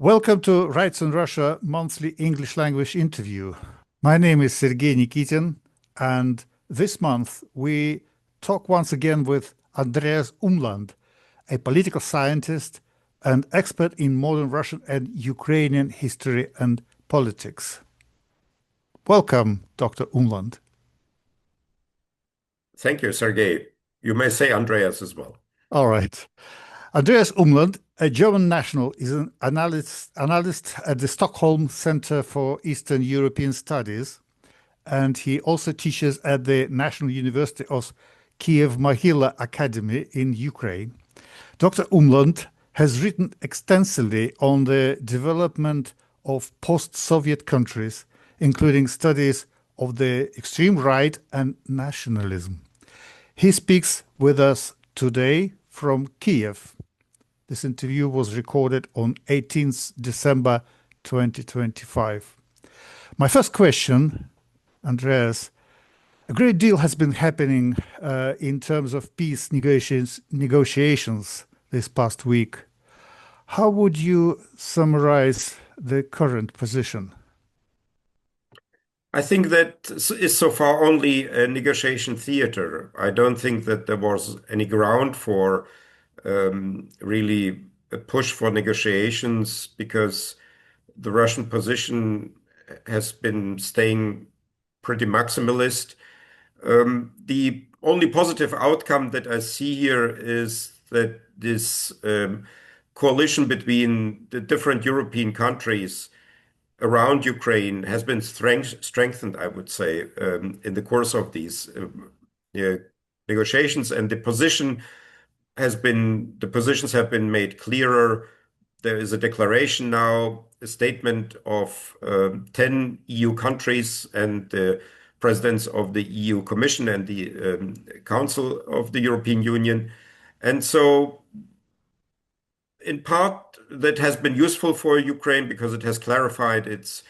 Welcome to Rights in Russia monthly English language interview. My name is Sergei Nikitin, and this month we talk once again with Andreas Umland, a political scientist and expert in modern Russian and Ukrainian history and politics. Welcome, Dr. Umland. Thank you, Sergei. You may say Andreas as well. All right. Andreas Umland, a German national, is an analyst at the Stockholm Centre for Eastern European Studies, and he also teaches at the National University of Kyiv-Mohyla Academy in Ukraine. Dr. Umland has written extensively on the development of post-Soviet countries, including studies of the extreme right and nationalism. He speaks with us today from Kiev. This interview was recorded on 18th December 2025. My first question, Andreas, a great deal has been happening in terms of peace negotiations this past week. How would you summarize the current position? I think that is so far only a negotiation theater. I don't think that there was any ground for really a push for negotiations because the Russian position has been staying pretty maximalist. The only positive outcome that I see here is that this coalition between the different European countries around Ukraine has been strengthened, I would say, in the course of these negotiations, and the positions have been made clearer. There is a declaration now, a statement of 10 EU countries and the presidents of the EU Commission and the Council of the European Union. And so, in part, that has been useful for Ukraine because it has clarified its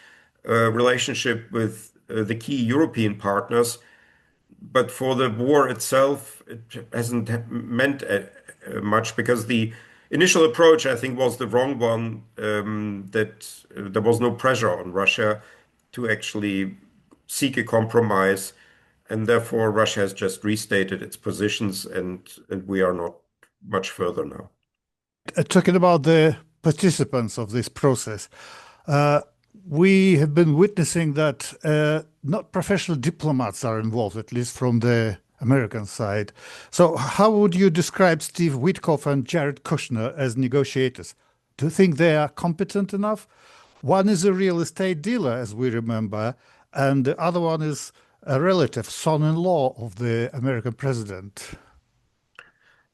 relationship with the key European partners. But for the war itself, it hasn't meant much because the initial approach, I think, was the wrong one, that there was no pressure on Russia to actually seek a compromise. And therefore, Russia has just restated its positions, and we are not much further now. Talking about the participants of this process, we have been witnessing that not professional diplomats are involved, at least from the American side. So how would you describe Steve Witkoff and Jared Kushner as negotiators? Do you think they are competent enough? One is a real estate dealer, as we remember, and the other one is a relative, son-in-law of the American president.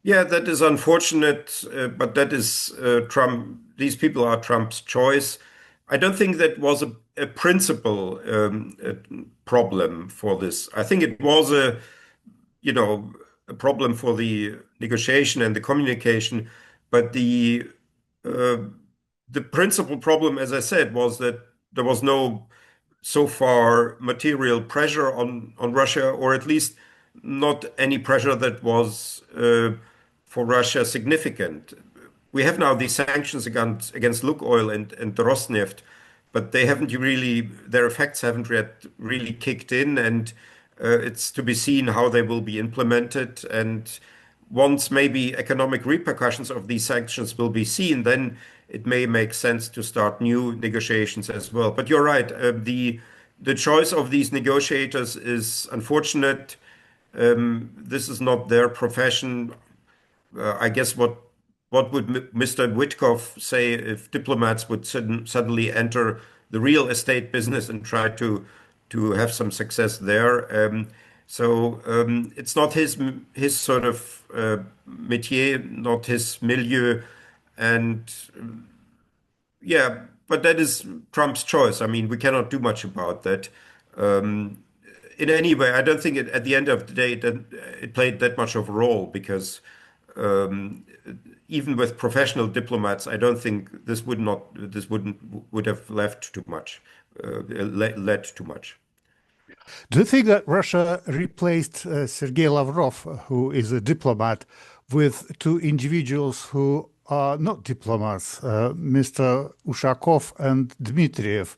Yeah, that is unfortunate, but that is Trump. These people are Trump's choice. I don't think that was a principal problem for this. I think it was a problem for the negotiation and the communication, but the principal problem, as I said, was that there was no so far material pressure on Russia, or at least not any pressure that was for Russia significant. We have now these sanctions against Lukoil and the Rosneft, but their effects haven't yet really kicked in, and it's to be seen how they will be implemented. And once maybe economic repercussions of these sanctions will be seen, then it may make sense to start new negotiations as well. But you're right, the choice of these negotiators is unfortunate. This is not their profession. I guess what would Mr. Witkoff say if diplomats would suddenly enter the real estate business and try to have some success there? It's not his sort of métier, not his milieu, and yeah, but that is Trump's choice. I mean, we cannot do much about that. In any way, I don't think at the end of the day it played that much of a role because even with professional diplomats, I don't think this would have left too much, led too much. Do you think that Russia replaced Sergei Lavrov, who is a diplomat, with two individuals who are not diplomats, Mr. Ushakov and Dmitriev.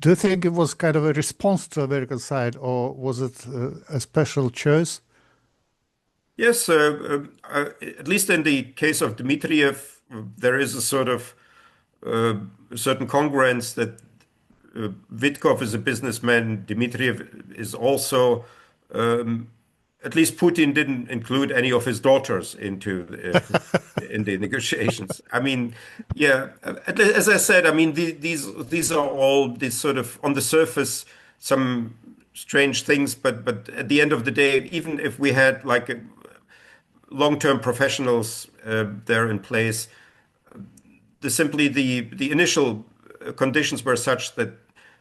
Do you think it was kind of a response to American side, or was it a special choice? Yes, at least in the case of Dmitriev, there is a sort of uh, certain congruence that Witkoff is a businessman. Dmitriev is also, um, at least Putin didn't include any of his daughters into in the negotiations. I mean, yeah, as I said, I mean these are all these sort of on the surface some strange things, but at the end of the day, even if we had like long-term professionals there in place, the initial conditions were such that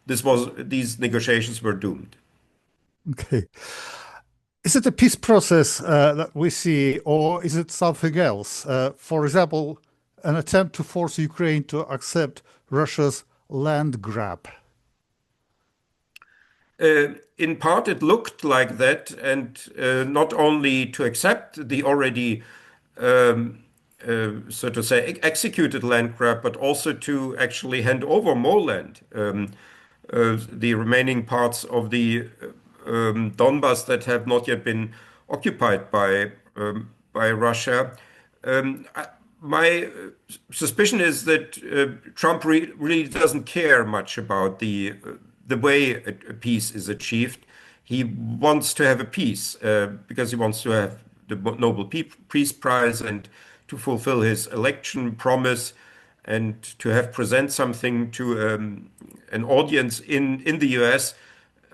these negotiations were doomed. Okay. Is it a peace process that we see, or is it something else? For example, an attempt to force Ukraine to accept Russia's land grab. In part, it looked like that, and not only to accept the already, so to say, executed land grab, but also to actually hand over more land. The remaining parts of the Donbas that have not yet been occupied by Russia. My suspicion is that Trump really doesn't care much about the way a peace is achieved. He wants to have a peace because he wants to have the Nobel Peace Prize and to fulfill his election promise and to have present something to an audience in the US,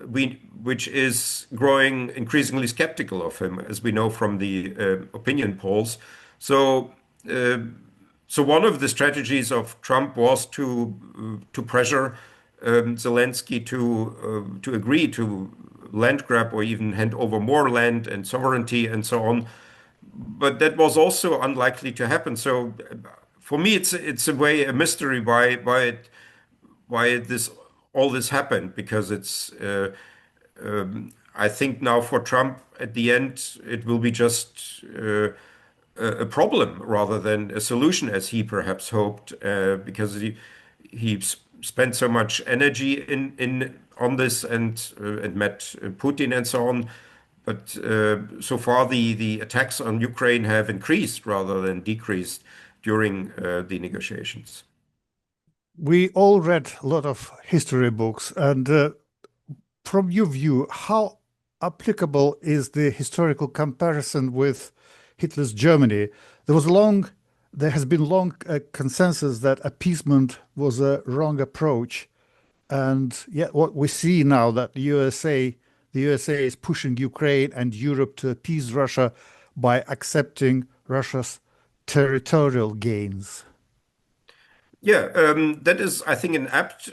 which is growing increasingly skeptical of him, as we know from the opinion polls. So, uh, so one of the strategies of Trump was to pressure Zelensky to agree to land grab or even hand over more land and sovereignty and so on. But that was also unlikely to happen. So, for me, it's a way a mystery why this all this happened because it's I think now for Trump at the end it will be just a problem rather than a solution as he perhaps hoped because he spent so much energy in on this and met Putin and so on. But so far the attacks on Ukraine have increased rather than decreased during the negotiations. We all read a lot of history books, and from your view, how applicable is the historical comparison with Hitler's Germany? There has been long consensus that appeasement was a wrong approach, and yet what we see now that the USA is pushing Ukraine and Europe to appease Russia by accepting Russia's territorial gains. Yeah, that is, I think, an apt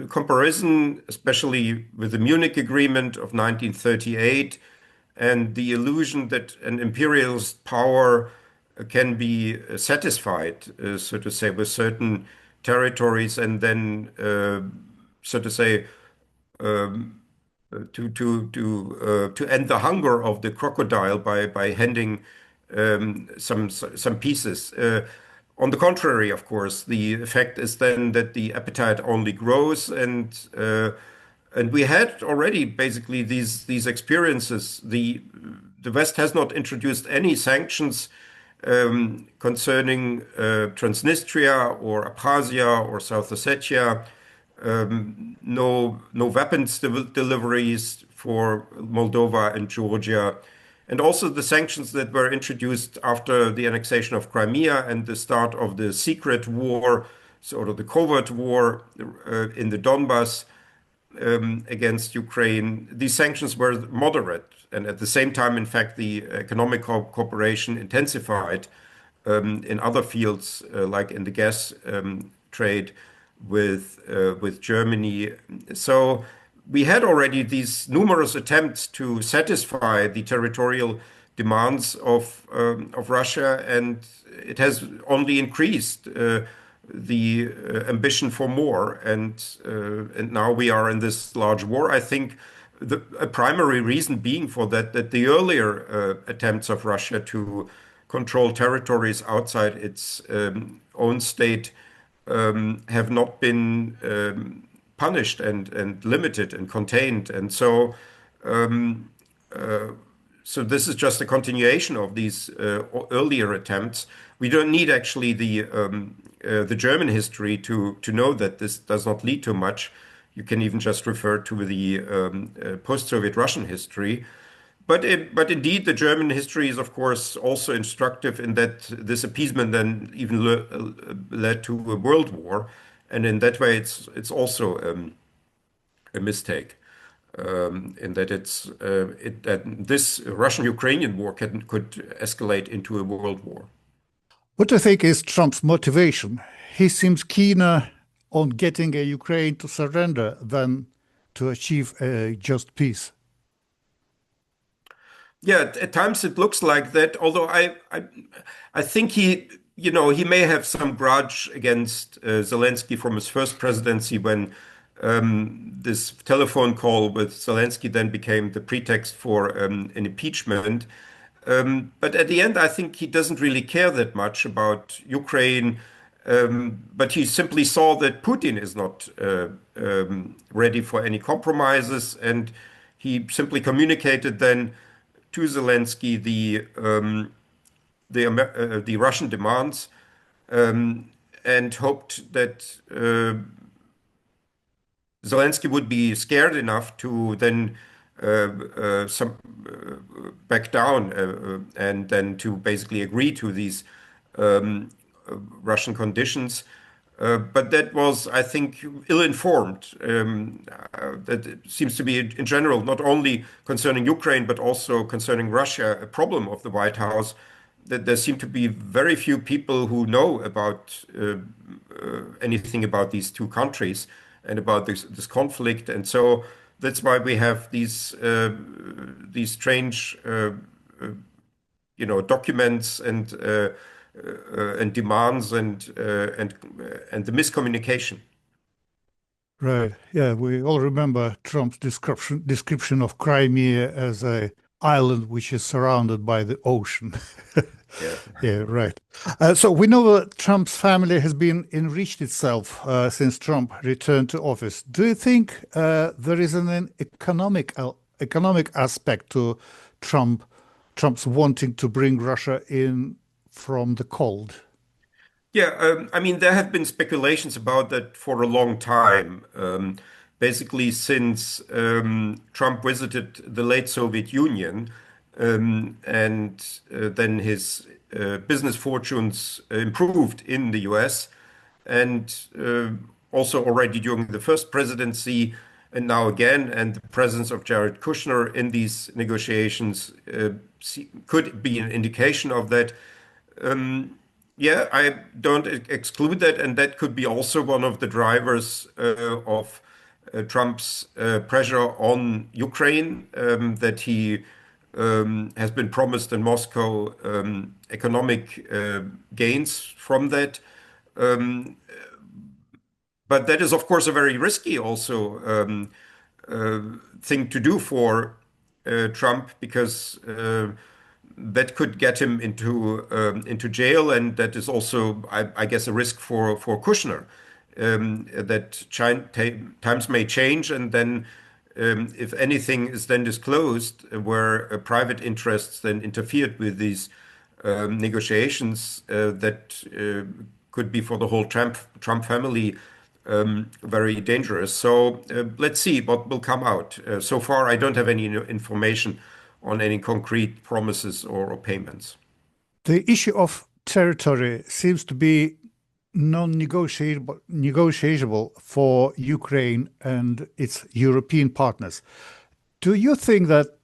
comparison, especially with the Munich Agreement of 1938 and the illusion that an imperialist power can be satisfied, so to say, with certain territories and then, so to say, to end the hunger of the crocodile by handing some pieces. On the contrary, of course, the effect is then that the appetite only grows, and we had already basically these experiences. The West has not introduced any sanctions concerning Transnistria or Abkhazia or South Ossetia. No weapons deliveries for Moldova and Georgia, and also the sanctions that were introduced after the annexation of Crimea and the start of the secret war, sort of the covert war in the Donbas against Ukraine. These sanctions were moderate, and at the same time, in fact, the economic cooperation intensified in other fields, like in the gas trade with Germany. So we had already these numerous attempts to satisfy the territorial demands of Russia, and it has only increased the ambition for more. And now we are in this large war. I think a primary reason being for that the earlier attempts of Russia to controlled territories outside its own state have not been punished and limited and contained. And so, so this is just a continuation of these earlier attempts. We don't need actually the German history to know that this does not lead to much. You can even just refer to the post-Soviet Russian history. But indeed, the German history is, of course, also instructive in that this appeasement then even led to a world war, and in that way, it's also a mistake. In that that this Russian-Ukrainian war could escalate into a world war. What do you think is Trump's motivation? He seems keener on getting Ukraine to surrender than to achieve a just peace. Yeah, at times it looks like that. Although I think he may have some grudge against Zelensky from his first presidency when this telephone call with Zelensky then became the pretext for an impeachment. But at the end, I think he doesn't really care that much about Ukraine. But he simply saw that Putin is not ready for any compromises, and he simply communicated then to Zelensky the Russian demands, and hoped that Zelensky would be scared enough to then back down and then to basically agree to these Russian conditions. But that was, I think, ill-informed. That seems to be, in general, not only concerning Ukraine, but also concerning Russia, a problem of the White House, that there seem to be very few people who know about anything about these two countries and about this conflict. And so that's why we have these strange, documents and demands and the miscommunication. Right. Yeah, we all remember Trump's description of Crimea as a island which is surrounded by the ocean. Yeah. Yeah, right. So we know that Trump's family has been enriched itself since Trump returned to office. Do you think there is an economic aspect to Trump's wanting to bring Russia in from the cold? Yeah, I mean, there have been speculations about that for a long time. Basically, since Trump visited the late Soviet Union, and then his business fortunes improved in the US, and also already during the first presidency, and now again, and the presence of Jared Kushner in these negotiations could be an indication of that. Yeah, I don't exclude that, and that could be also one of the drivers of Trump's pressure on Ukraine, that he has been promised in Moscow economic gains from that. But that is, of course, a very risky also thing to do for Trump, because that could get him into jail, and that is also, I guess, a risk for Kushner. That times may change, and then if anything is then disclosed where private interests then interfered with these negotiations, that could be for the whole Trump family very dangerous. So let's see what will come out. So far, I don't have any information on any concrete promises or payments. The issue of territory seems to be non-negotiable for Ukraine and its European partners. Do you think that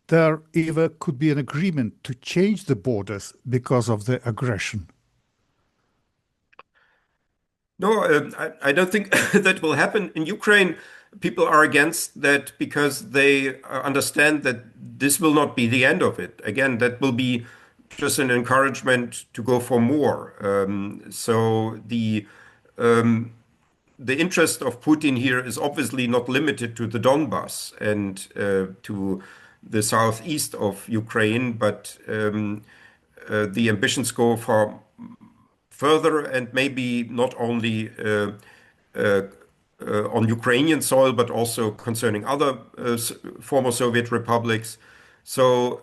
there ever could be an agreement to change the borders because of the aggression? No, I don't think that will happen. In Ukraine, people are against that because they understand that this will not be the end of it. Again, that will be just an encouragement to go for more. So the interest of Putin here is obviously not limited to the Donbas and to the southeast of Ukraine, but the ambitions go far further and maybe not only uh, on Ukrainian soil, but also concerning other former Soviet republics. So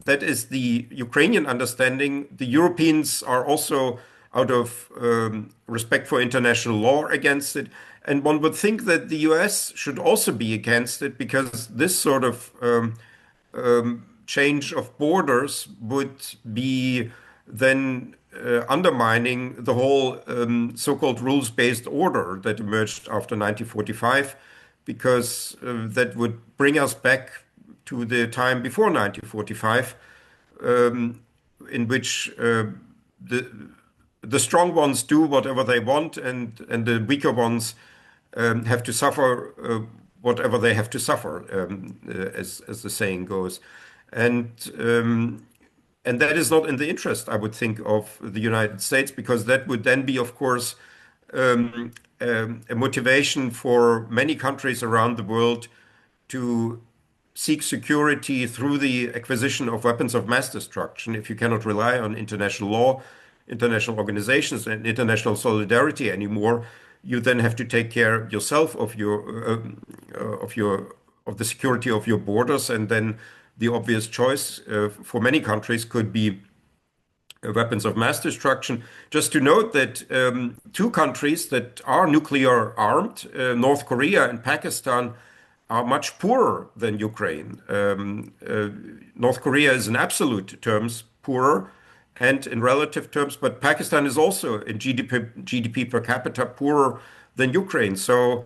that is the Ukrainian understanding. The Europeans are also, out of respect for international law, against it. And one would think that the US should also be against it because this sort of change of borders would be then undermining the whole so-called rules-based order that emerged after 1945, because that would bring us back to the time before 1945, in which the the strong ones do whatever they want, and the weaker ones have to suffer whatever they have to suffer, as the saying goes, and and that is not in the interest, I would think, of the United States, because that would then be, of course, a motivation for many countries around the world to seek security through the acquisition of weapons of mass destruction. If you cannot rely on international law, international organizations, and international solidarity anymore, you then have to take care yourself of the security of your borders, and then the obvious choice for many countries could be weapons of mass destruction. Just to note that two countries that are nuclear armed, North Korea and Pakistan, are much poorer than Ukraine. North Korea is in absolute terms poorer and in relative terms, but Pakistan is also in GDP per capita poorer than Ukraine. So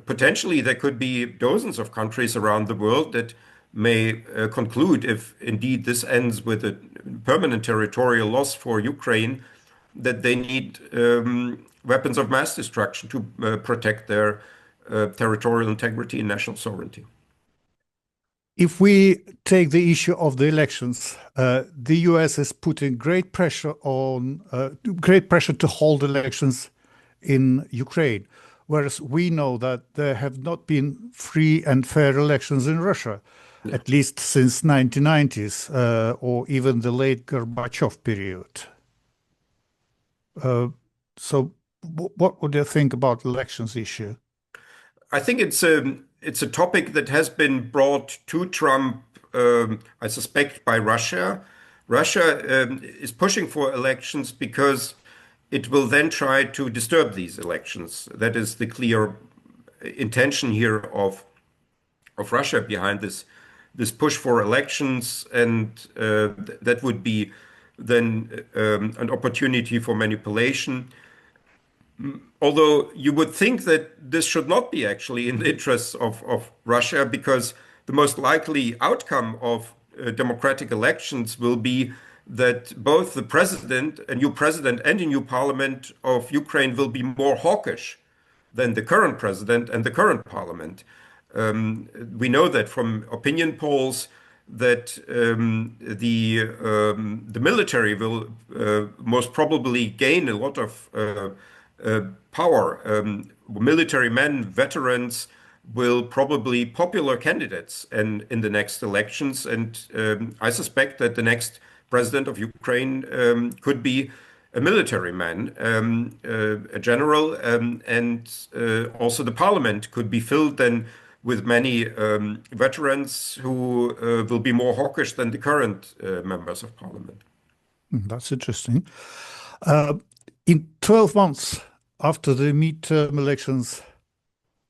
potentially there could be dozens of countries around the world that may conclude, if indeed this ends with a permanent territorial loss for Ukraine, that they need weapons of mass destruction to protect their territorial integrity and national sovereignty. If we take the issue of the elections, the US is putting great pressure to hold elections in Ukraine, whereas we know that there have not been free and fair elections in Russia, Yeah. at least since 1990s or even the late Gorbachev period. So, what would you think about elections issue? I think it's a topic that has been brought to Trump, I suspect, by Russia. Russia is pushing for elections because it will then try to disturb these elections. That is the clear intention here of Russia behind this push for elections, and that would be then an opportunity for manipulation. Although you would think that this should not be actually in the interests of Russia, because the most likely outcome of democratic elections will be that both the president, a new president, and a new parliament of Ukraine will be more hawkish than the current president and the current parliament. We know that from opinion polls that the military will most probably gain a lot of power. Military men, veterans, will probably popular candidates in the next elections, and I suspect that the next president of Ukraine could be a military man, a general, and also the parliament could be filled then with many veterans who will be more hawkish than the current members of parliament. That's interesting. Uh, in 12 months after the midterm elections,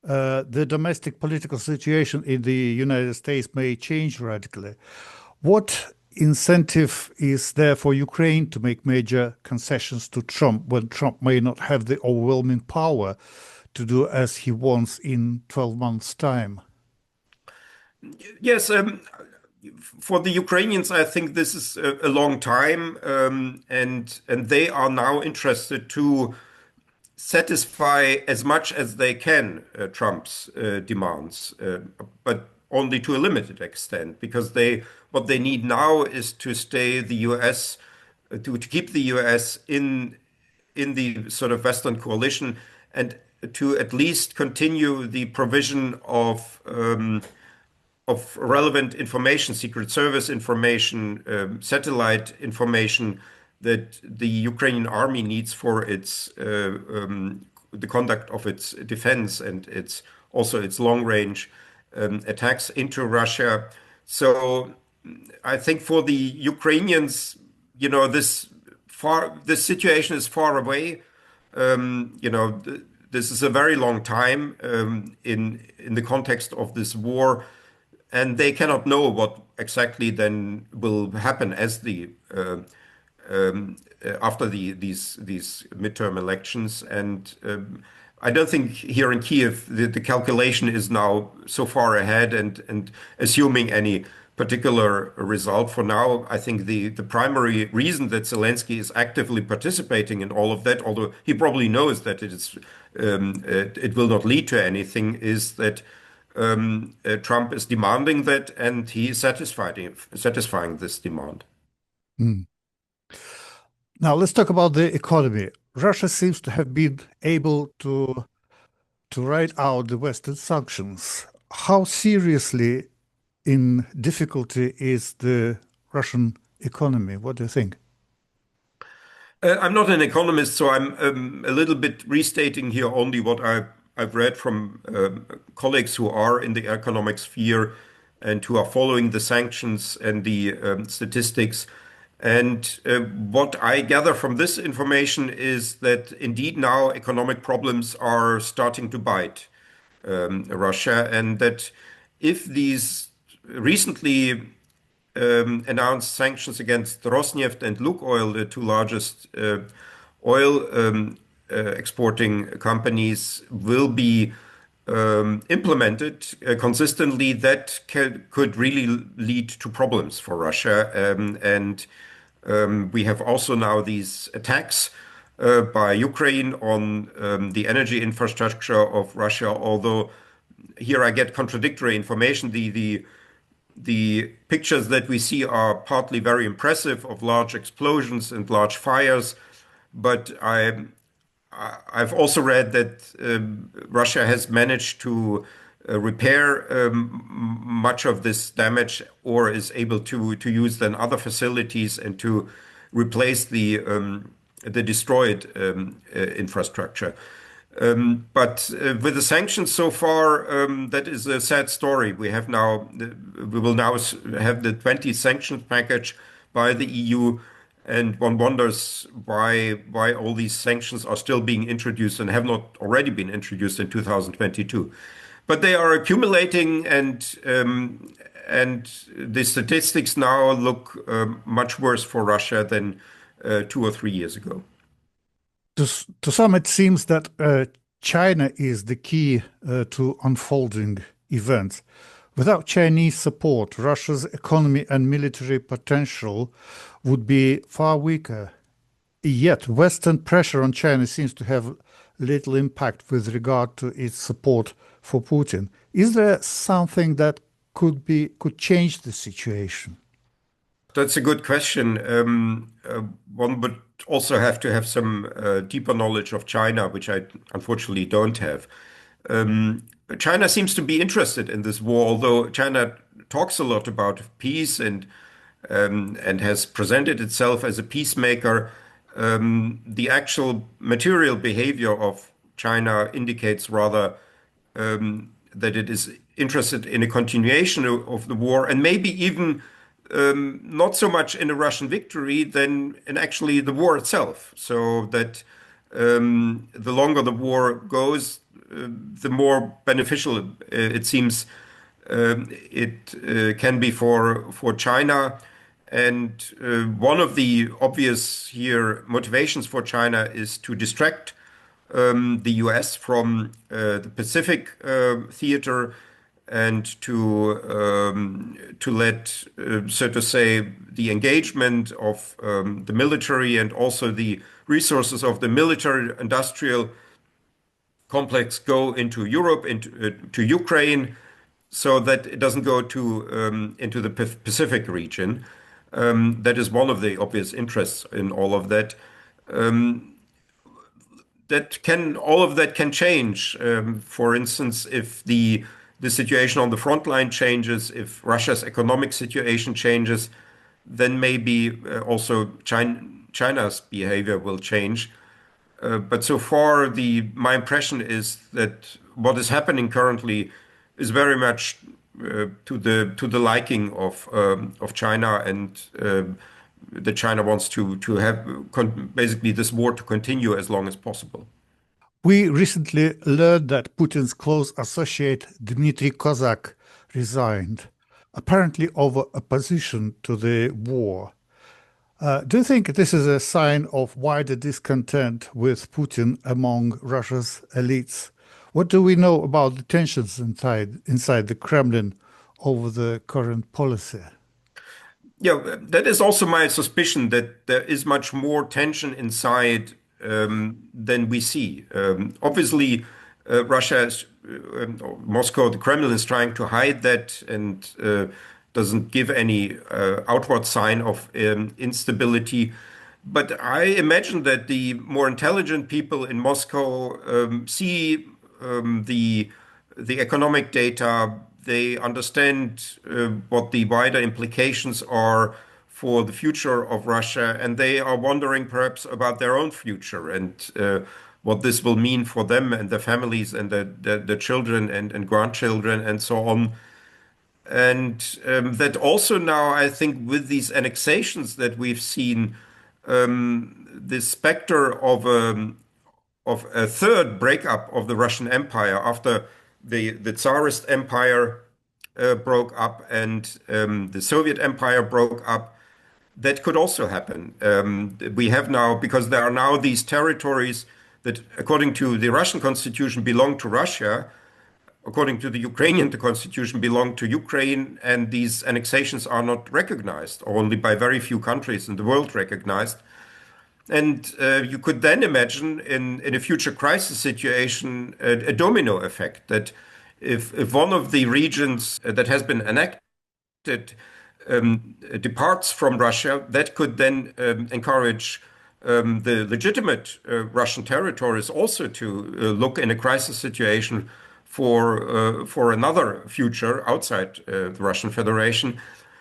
the domestic political situation in the United States may change radically. What incentive is there for Ukraine to make major concessions to Trump when Trump may not have the overwhelming power to do as he wants in 12 months' time? Yes, for the Ukrainians, I think this is a long time, and they are now interested to satisfy as much as they can Trump's demands, but only to a limited extent, because what they need now is to stay the U.S. To keep the U.S. in the sort of Western coalition, and to at least continue the provision of relevant information, Secret Service information, satellite information that the Ukrainian army needs for its the conduct of its defense and its also its long-range attacks into Russia. So I think for the Ukrainians, this situation is far away. This is a very long time in the context of this war, and they cannot know what exactly then will happen as the after these midterm elections. And I don't think here in Kiev the calculation is now so far ahead and assuming any particular result for now. I think the primary reason that Zelensky is actively participating in all of that, although he probably knows that it will not lead to anything, is that Trump is demanding that, and he is satisfying this demand. Mm. Now let's talk about the economy. Russia seems to have been able to ride out the Western sanctions. How seriously in difficulty is the Russian economy? What do you think? I'm not an economist, so I'm a little bit restating here only what I've read from colleagues who are in the economic sphere and who are following the sanctions and the statistics. And what I gather from this information is that indeed now economic problems are starting to bite Russia, and that if these recently announced sanctions against Rosneft and Lukoil, the two largest oil exporting companies, will be implemented consistently, that could really lead to problems for Russia. And we have also now these attacks by Ukraine on the energy infrastructure of Russia, although here I get contradictory information. The pictures that we see are partly very impressive of large explosions and large fires, but I've also read that Russia has managed to repair much of this damage, or is able to use then other facilities and to replace the destroyed infrastructure. But with the sanctions so far, that is a sad story. We will now have the 20th sanctions package by the EU, and one wonders why all these sanctions are still being introduced and have not already been introduced in 2022. But they are accumulating, and the statistics now look much worse for Russia than 2 or 3 years ago. To some, it seems that China is the key to unfolding events. Without Chinese support, Russia's economy and military potential would be far weaker. Yet, Western pressure on China seems to have little impact with regard to its support for Putin. Is there something that could change the situation? That's a good question. One would also have to have some deeper knowledge of China, which I unfortunately don't have. China seems to be interested in this war, although China talks a lot about peace and has presented itself as a peacemaker. The actual material behavior of China indicates rather that it is interested in a continuation of the war, and maybe even not so much in a Russian victory than in actually the war itself. So that the longer the war goes, the more beneficial it seems it can be for China. And one of the obvious here motivations for China is to distract the US from the Pacific theater, and to let, so to say, the engagement of the military and also the resources of the military-industrial complex go into Europe, to Ukraine, so that it doesn't go into the Pacific region. That is one of the obvious interests in all of that. All of that can change. For instance, if the the situation on the front line changes, if Russia's economic situation changes, then maybe also China's behavior will change. But so far, my impression is that what is happening currently is very much to the liking of China, and that China wants to have basically this war to continue as long as possible. We recently learned that Putin's close associate Dmitry Kozak resigned, apparently over opposition to the war. Do you think this is a sign of wider discontent with Putin among Russia's elites? What do we know about the tensions inside the Kremlin over the current policy? Yeah, that is also my suspicion that there is much more tension inside than we see. Obviously, Russia, Moscow, the Kremlin is trying to hide that and doesn't give any outward sign of instability. But I imagine that the more intelligent people in Moscow see the economic data. They understand what the wider implications are for the future of Russia, and they are wondering perhaps about their own future and what this will mean for them and their families and their children and grandchildren and so on. And that also now, I think, with these annexations that we've seen, the specter of a third breakup of the Russian Empire after the Tsarist Empire broke up and the Soviet Empire broke up. That could also happen. We have now, because there are now these territories that, according to the Russian constitution, belong to Russia. According to the Ukrainian constitution, belong to Ukraine, and these annexations are not recognized, or only by very few countries in the world recognized. And you could then imagine in a future crisis situation a domino effect that if one of the regions that has been annexed departs from Russia, that could then encourage the legitimate Russian territories also to look in a crisis situation for another future outside the Russian Federation.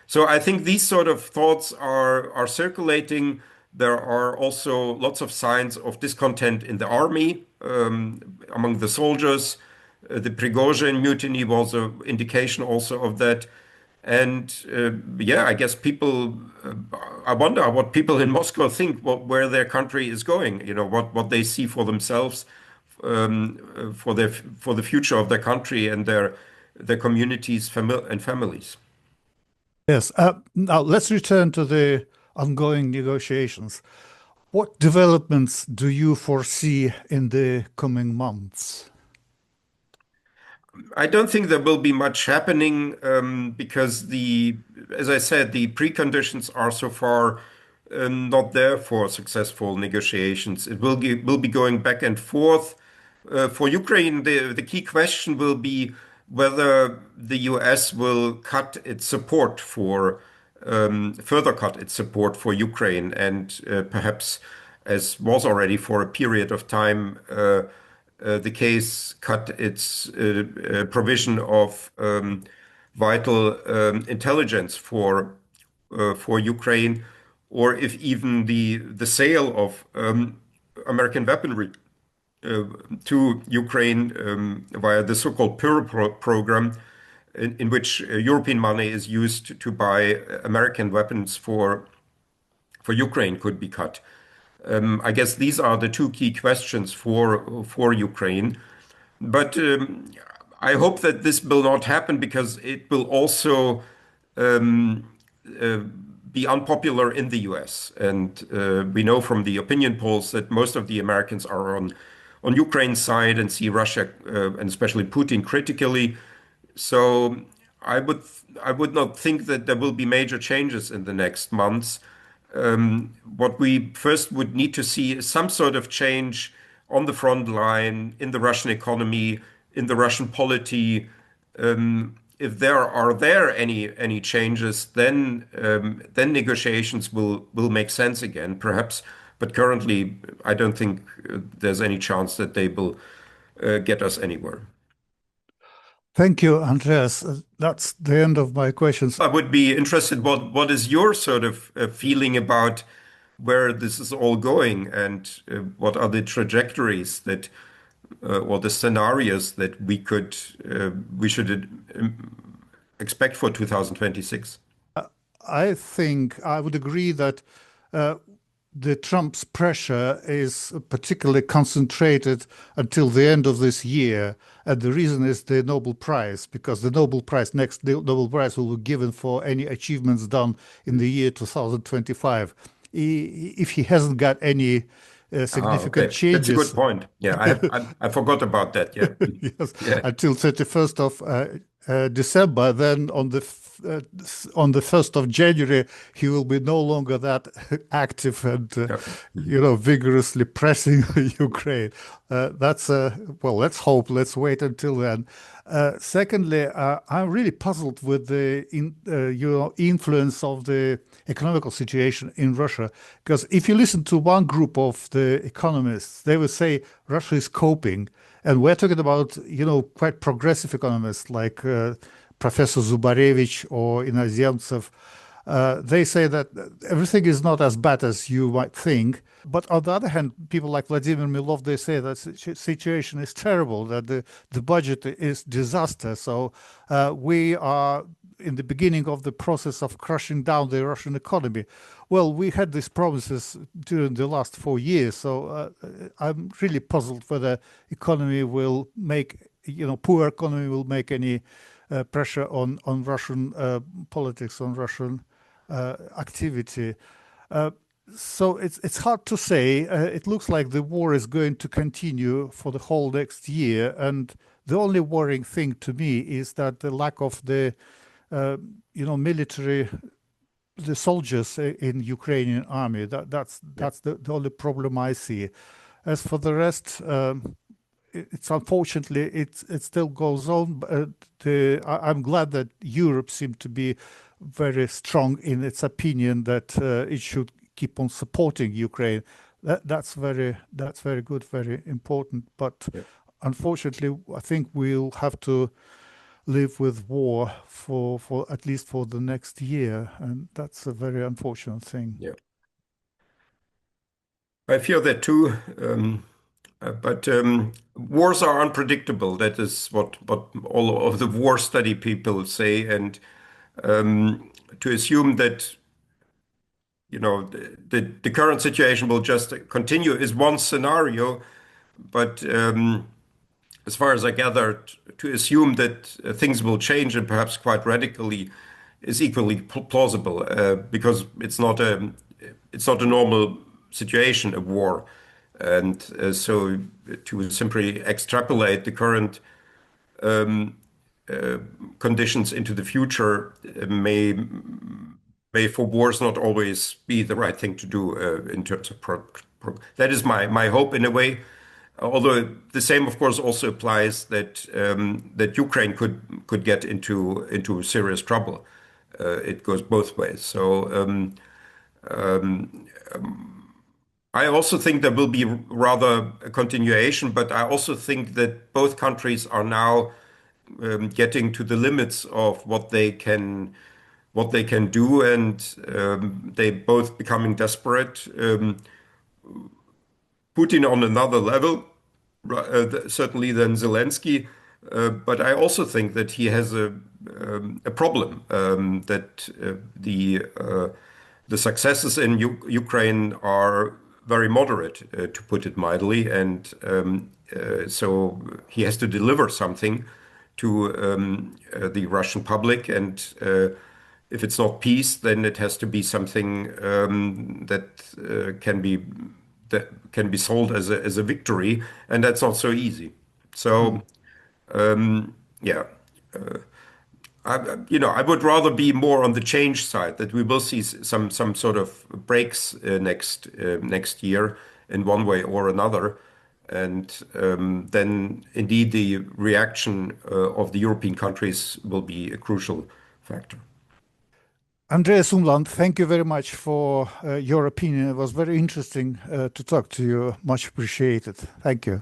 So I think these sort of thoughts are circulating. There are also lots of signs of discontent in the army among the soldiers. The Prigozhin mutiny was an indication also of that. And yeah, I guess I wonder what people in Moscow think, where their country is going, what they see for themselves, for the future of their country and their communities and families. Yes. Now let's return to the ongoing negotiations. What developments do you foresee in the coming months? I don't think there will be much happening because as I said, the preconditions are so far not there for successful negotiations. It will be going back and forth. For Ukraine, the key question will be whether the US will cut its support for further cut its support for Ukraine, and perhaps, as was already for a period of time, the case cut its provision of vital intelligence for Ukraine, or if even the sale of American weaponry to Ukraine via the so-called program, in which European money is used to buy American weapons for Ukraine, could be cut. I guess these are the two key questions for Ukraine. But I hope that this will not happen because it will also be unpopular in the US. And we know from the opinion polls that most of the Americans are on Ukraine's side and see Russia and especially Putin critically. So I would not think that there will be major changes in the next months. What we first would need to see is some sort of change on the front line in the Russian economy, in the Russian polity. If there any changes, then negotiations will make sense again, perhaps. But currently, I don't think there's any chance that they will get us anywhere. Thank you, Andreas. That's the end of my questions. I would be interested, what is your sort of feeling about where this is all going, and what are the trajectories that or the scenarios that we should expect for 2026? I think I would agree that uh, the Trump's pressure is particularly concentrated until the end of this year. And the reason is the Nobel Prize, because the Nobel Prize will be given for any achievements done in the year 2025. If he hasn't got any significant Okay. That's a good changes, point. Yeah, I forgot about that. Yeah. yes, Yeah. until 31st of December, then on the 1st of January, he will be no longer that active and, Yeah. vigorously pressing Ukraine. Well, let's hope, let's wait until then. Secondly, I'm really puzzled with the influence of the economical situation in Russia, because if you listen to one group of the economists, they will say Russia is coping, and we're talking about quite progressive economists like Professor Zubarevich or Inozemtsev. They say that everything is not as bad as you might think. But on the other hand, people like Vladimir Milov, they say that situation is terrible, that the budget is disaster. So we are in the beginning of the process of crushing down the Russian economy. Well, we had these promises during the last 4 years. So I'm really puzzled whether economy will make, poor economy will make any pressure on Russian politics, on Russian activity. So it's hard to say. It looks like the war is going to continue for the whole next year, and the only worrying thing to me is that the lack of the military, the soldiers in Ukrainian army. Yeah. That's the only problem I see. As for the rest, it's unfortunately it still goes on. But I'm glad that Europe seemed to be very strong in its opinion that it should keep on supporting Ukraine. That's very good, very important. But Yeah. unfortunately, I think we'll have to live with war for at least for the next year, and that's a very unfortunate thing. Yeah. I feel that too. But wars are unpredictable. That is what all of the war study people say. And to assume that the current situation will just continue is one scenario. But as far as I gathered, to assume that things will change and perhaps quite radically is equally plausible, because it's not a normal situation, a war. And so to simply extrapolate the current conditions into the future may for wars not always be the right thing to do in terms of that is my hope in a way. Although the same, of course, also applies that Ukraine could get into serious trouble. It goes both ways. So I also think there will be rather a continuation, but I also think that both countries are now getting to the limits of what they can do, and they both becoming desperate. Putin on another level, certainly than Zelensky, but I also think that he has a problem, that the successes in Ukraine are very moderate, to put it mildly, and so he has to deliver something to the Russian public, and if it's not peace, then it has to be something that can be sold as a victory, and that's not so easy. So yeah. I would rather be more on the change side, that we will see some sort of breaks next year in one way or another, and then indeed the reaction of the European countries will be a crucial factor. Andreas Umland, thank you very much for your opinion. It was very interesting to talk to you. Much appreciated. Thank you.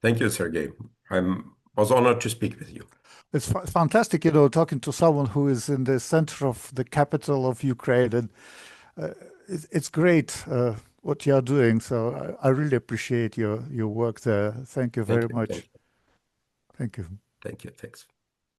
Thank you, Sergey. I'm was honored to speak with you. It's fantastic, talking to someone who is in the center of the capital of Ukraine, and it's great what you are doing. So I really appreciate your work there. Thank you very much. Thank you. Thank you. Thank you. Thanks.